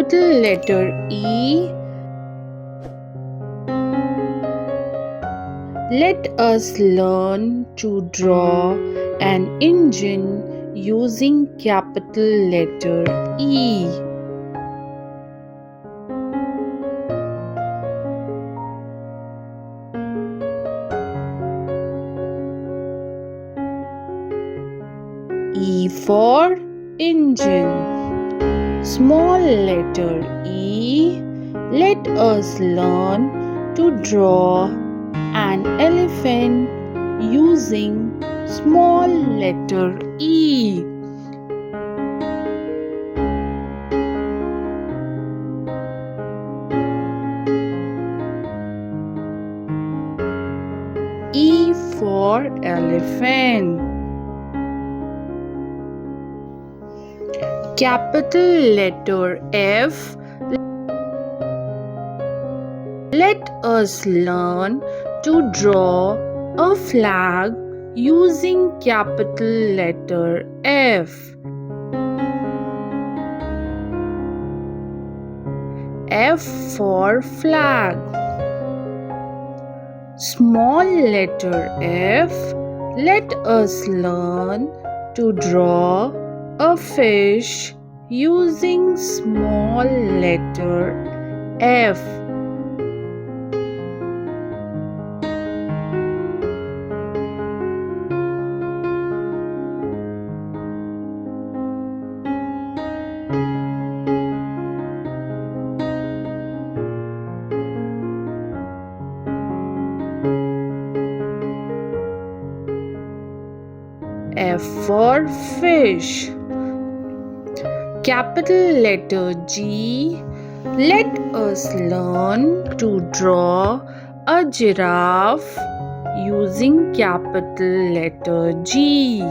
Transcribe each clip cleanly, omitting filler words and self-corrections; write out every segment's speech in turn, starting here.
Capital letter E. Let us learn to draw an engine using capital letter E. E for engine. Small letter E. Let us learn to draw an elephant using small letter E. E for elephant. Capital letter F. Let us learn to draw a flag using capital letter F. F for flag. Small letter F. Let us learn to draw a fish using small letter F. F for fish. Capital letter G. Let us learn to draw a giraffe using capital letter G.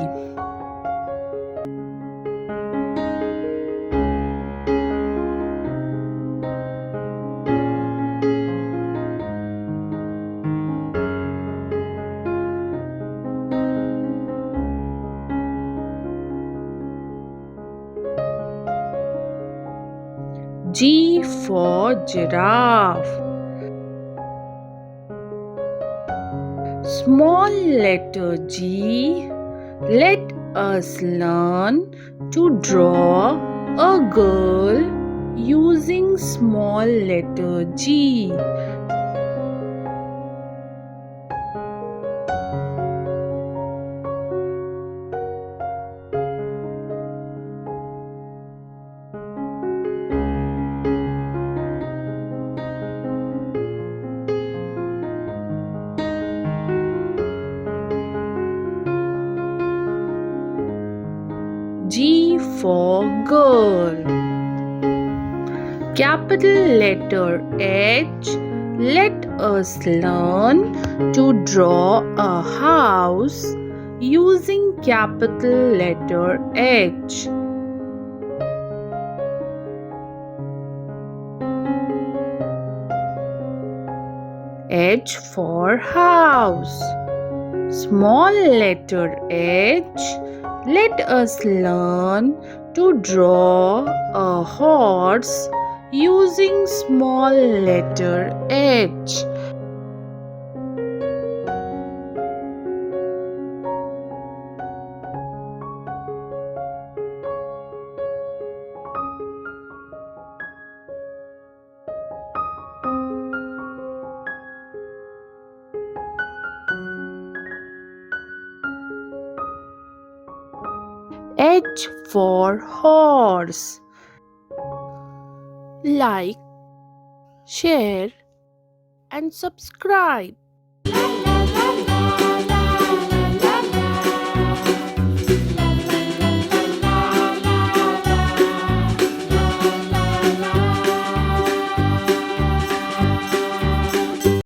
G for giraffe. Small letter G. Let us learn to draw a girl using small letter G. G for girl. Capital letter H. Let us learn to draw a house using capital letter H. H for house. Small letter H. Let us learn to draw a horse using small letter H. H for horse. Like, share, and subscribe.